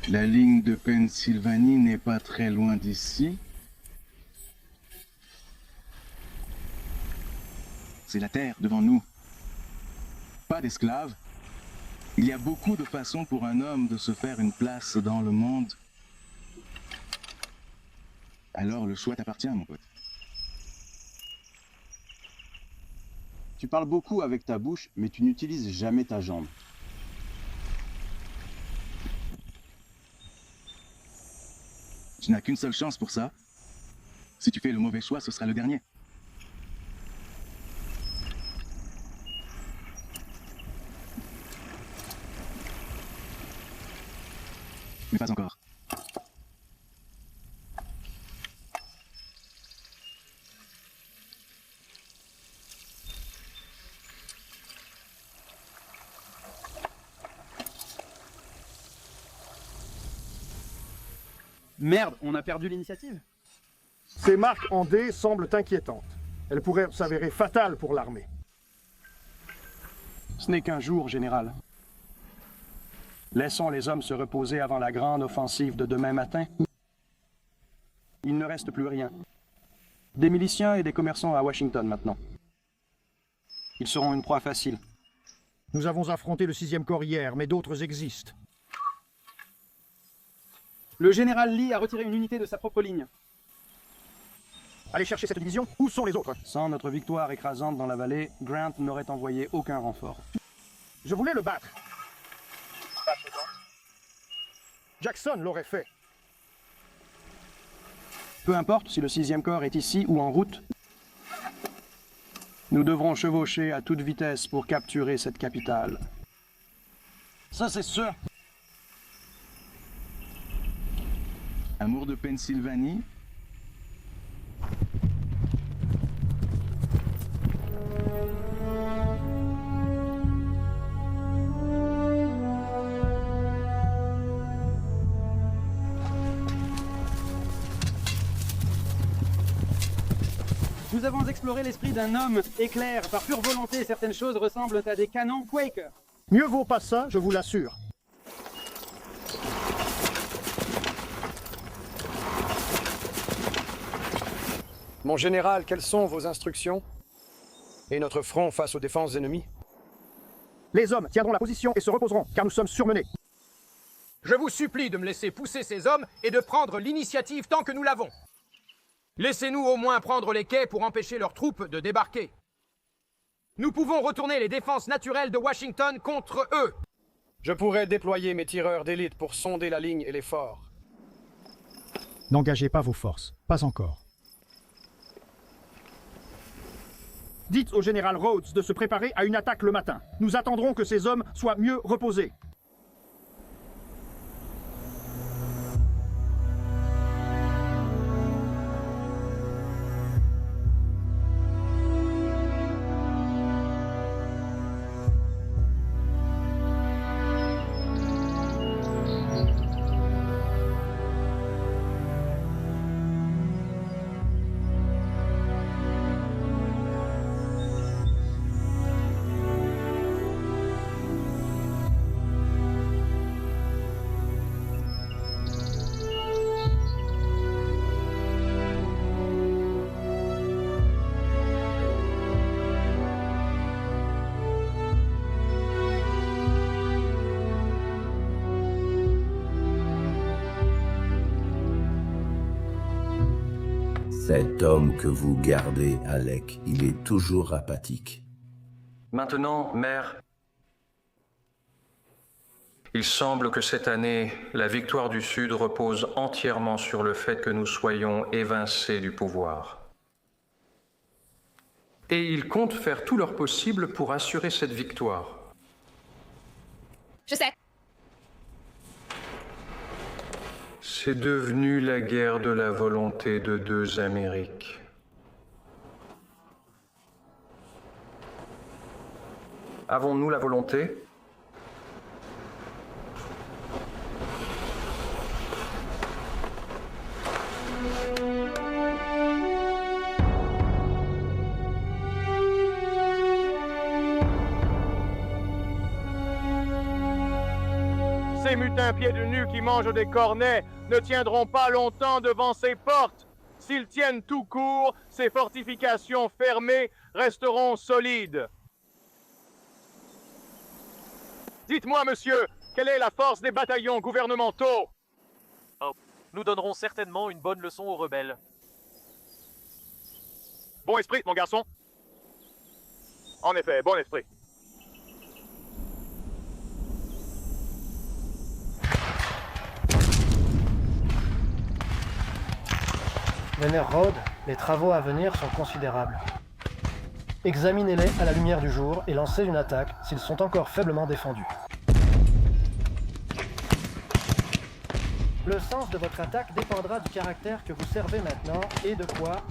La ligne de Pennsylvanie n'est pas très loin d'ici. C'est la terre devant nous. Pas d'esclaves. Il y a beaucoup de façons pour un homme de se faire une place dans le monde. Alors le choix t'appartient, mon pote. Tu parles beaucoup avec ta bouche, mais tu n'utilises jamais ta jambe. Tu n'as qu'une seule chance pour ça. Si tu fais le mauvais choix, ce sera le dernier. Mais pas encore. Merde, on a perdu l'initiative. Ces marques en D semblent inquiétantes. Elles pourraient s'avérer fatales pour l'armée. Ce n'est qu'un jour, général. Laissons les hommes se reposer avant la grande offensive de demain matin. Il ne reste plus rien. Des miliciens et des commerçants à Washington maintenant. Ils seront une proie facile. Nous avons affronté le 6e corps hier, mais d'autres existent. Le général Lee a retiré une unité de sa propre ligne. Allez chercher cette division. Où sont les autres? Sans notre victoire écrasante dans la vallée, Grant n'aurait envoyé aucun renfort. Je voulais le battre. Jackson l'aurait fait. Peu importe si le 6e corps est ici ou en route, nous devrons chevaucher à toute vitesse pour capturer cette capitale. Ça, c'est sûr. Amour de Pennsylvanie. Nous avons exploré l'esprit d'un homme éclair. Par pure volonté, certaines choses ressemblent à des canons Quaker. Mieux vaut pas ça, je vous l'assure. Mon général, quelles sont vos instructions? Et notre front face aux défenses ennemies? Les hommes tiendront la position et se reposeront, car nous sommes surmenés. Je vous supplie de me laisser pousser ces hommes et de prendre l'initiative tant que nous l'avons. Laissez-nous au moins prendre les quais pour empêcher leurs troupes de débarquer. Nous pouvons retourner les défenses naturelles de Washington contre eux. Je pourrais déployer mes tireurs d'élite pour sonder la ligne et les forts. N'engagez pas vos forces, pas encore. Dites au général Rhodes de se préparer à une attaque le matin. Nous attendrons que ces hommes soient mieux reposés. Cet homme que vous gardez, Alec, il est toujours apathique. Maintenant, mère, il semble que cette année, la victoire du Sud repose entièrement sur le fait que nous soyons évincés du pouvoir. Et ils comptent faire tout leur possible pour assurer cette victoire. Je sais. C'est devenu la guerre de la volonté de deux Amériques. Avons-nous la volonté ? Ces mutins pieds de nu qui mangent des cornets ne tiendront pas longtemps devant ces portes. S'ils tiennent tout court, ces fortifications fermées resteront solides. Dites-moi, monsieur, quelle est la force des bataillons gouvernementaux? Oh, nous donnerons certainement une bonne leçon aux rebelles. Bon esprit, mon garçon. En effet, bon esprit. Vénère Rhodes, les travaux à venir sont considérables. Examinez-les à la lumière du jour et lancez une attaque s'ils sont encore faiblement défendus. Le sens de votre attaque dépendra du caractère que vous servez maintenant et de quoi...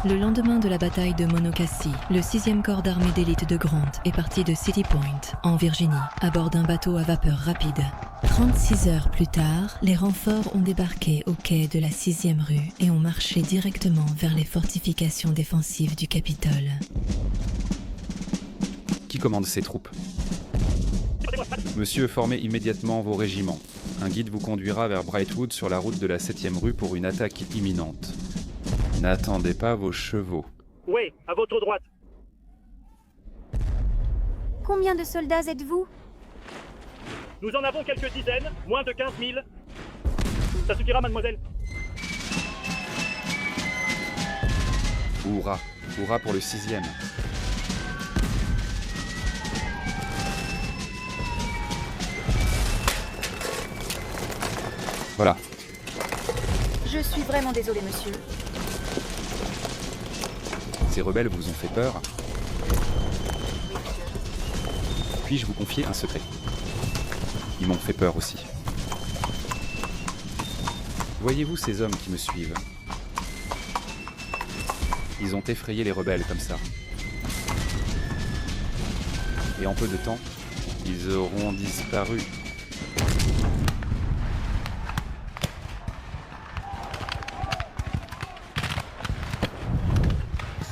Le lendemain de la bataille de Monocacy, le 6e corps d'armée d'élite de Grant est parti de City Point, en Virginie, à bord d'un bateau à vapeur rapide. 36 heures plus tard, les renforts ont débarqué au quai de la 6e rue et ont marché directement vers les fortifications défensives du Capitole. Qui commande ces troupes? Monsieur, formez immédiatement vos régiments. Un guide vous conduira vers Brightwood sur la route de la 7e rue pour une attaque imminente. N'attendez pas vos chevaux. Oui, à votre droite. Combien de soldats êtes-vous? Nous en avons quelques dizaines, moins de 15 000. Ça suffira, mademoiselle. Hourra, hourra pour le 6e. Voilà. Je suis vraiment désolé, monsieur. Ces rebelles vous ont fait peur? Puis-je vous confier un secret? Ils m'ont fait peur aussi. Voyez-vous ces hommes qui me suivent? Ils ont effrayé les rebelles comme ça. Et en peu de temps, ils auront disparu.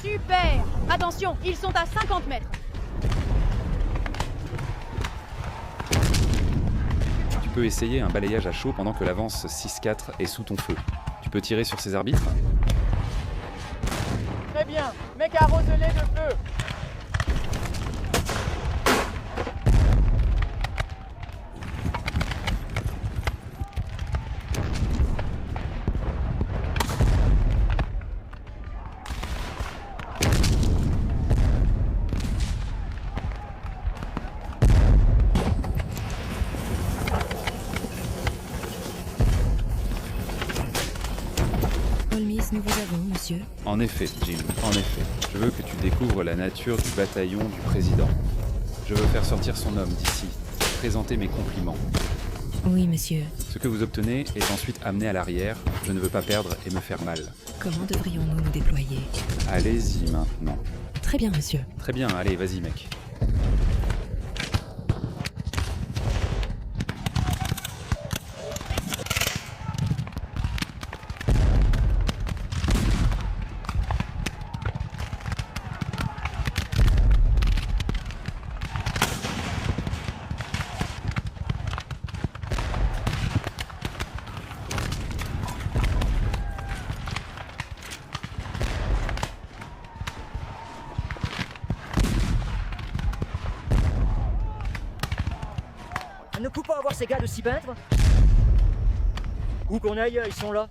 Super! Attention, ils sont à 50 mètres. Tu peux essayer un balayage à chaud pendant que l'avance 6-4 est sous ton feu. Tu peux tirer sur ces arbitres? Très bien, mec, arrose-les de feu. Holmis, nous vous avons, monsieur. En effet, Jim, en effet. Je veux que tu découvres la nature du bataillon du président. Je veux faire sortir son homme d'ici, présenter mes compliments. Oui, monsieur. Ce que vous obtenez est ensuite amené à l'arrière. Je ne veux pas perdre et me faire mal. Comment devrions-nous nous déployer? Allez-y maintenant. Très bien, monsieur. Très bien, allez, vas-y, mec. Ne peut pas avoir ces gars de s'y battre? Où qu'on aille, ils sont là.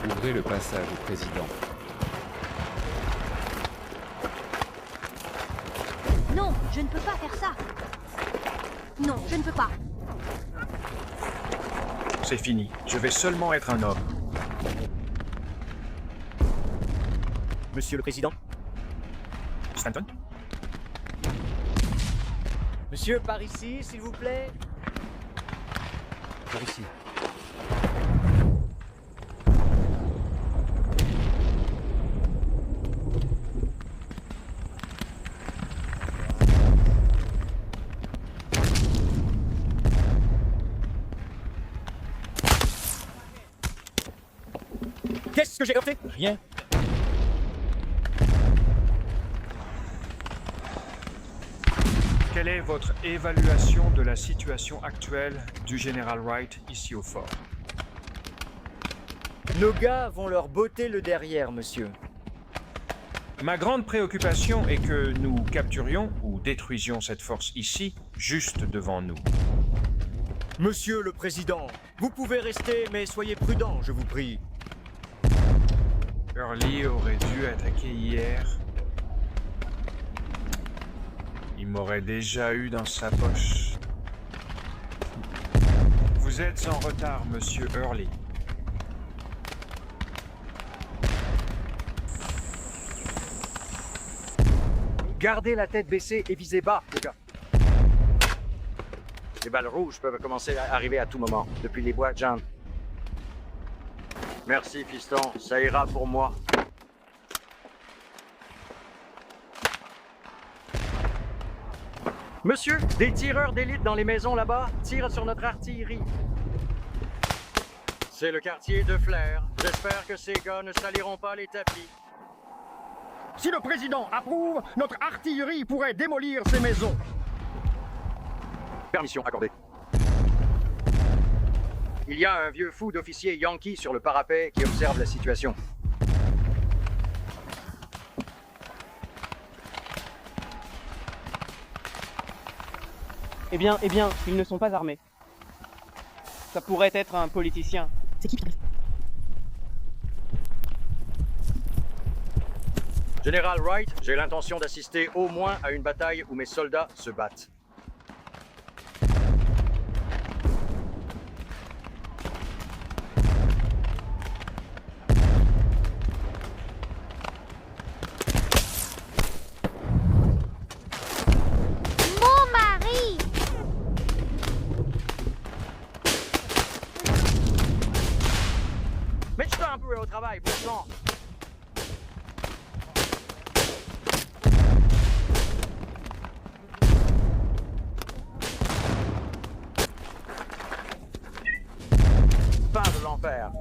Ouvrez le passage au président. Non, je ne peux pas faire ça. Non, je ne peux pas. C'est fini. Je vais seulement être un homme. Monsieur le Président? Stanton? Monsieur, par ici, s'il vous plaît. Par ici. Qu'est-ce que j'ai heurté? Rien. Quelle est votre évaluation de la situation actuelle du général Wright ici au fort? Nos gars vont leur botter le derrière, monsieur. Ma grande préoccupation est que nous capturions ou détruisions cette force ici, juste devant nous. Monsieur le Président, vous pouvez rester, mais soyez prudent, je vous prie. Early aurait dû attaquer hier. Il m'aurait déjà eu dans sa poche. Vous êtes en retard, monsieur Early. Gardez la tête baissée et visez bas, les gars. Les balles rouges peuvent commencer à arriver à tout moment, depuis les bois, John. Merci, fiston. Ça ira pour moi. Monsieur, des tireurs d'élite dans les maisons là-bas tirent sur notre artillerie. C'est le quartier de Flair. J'espère que ces gars ne saliront pas les tapis. Si le président approuve, notre artillerie pourrait démolir ces maisons. Permission accordée. Il y a un vieux fou d'officier yankee sur le parapet qui observe la situation. Eh bien, ils ne sont pas armés. Ça pourrait être un politicien. C'est qui, Pierre? Général Wright, j'ai l'intention d'assister au moins à une bataille où mes soldats se battent. Mon mari! Mets-toi un peu au travail, bon sang. Fin de l'enfer.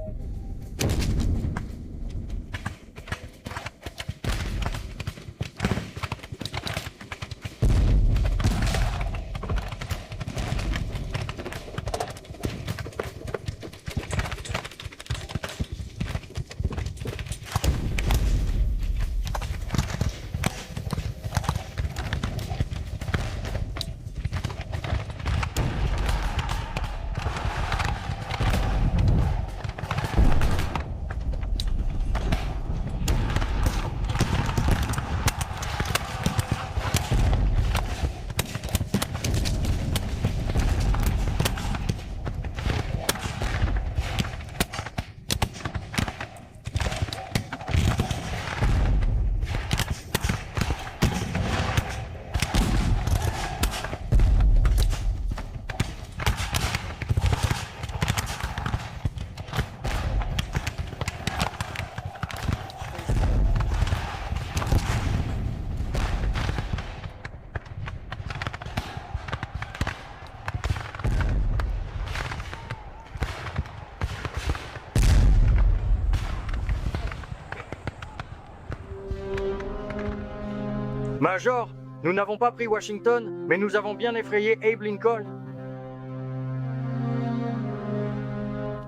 Major, nous n'avons pas pris Washington, mais nous avons bien effrayé Abe Lincoln.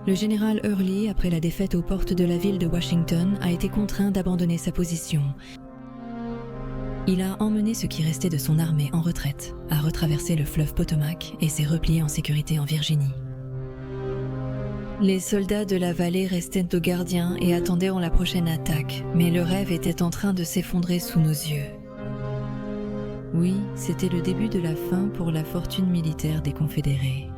Le général Early, après la défaite aux portes de la ville de Washington, a été contraint d'abandonner sa position. Il a emmené ce qui restait de son armée en retraite, a retraversé le fleuve Potomac et s'est replié en sécurité en Virginie. Les soldats de la vallée restaient aux gardiens et attendaient la prochaine attaque, mais le rêve était en train de s'effondrer sous nos yeux. Oui, c'était le début de la fin pour la fortune militaire des Confédérés.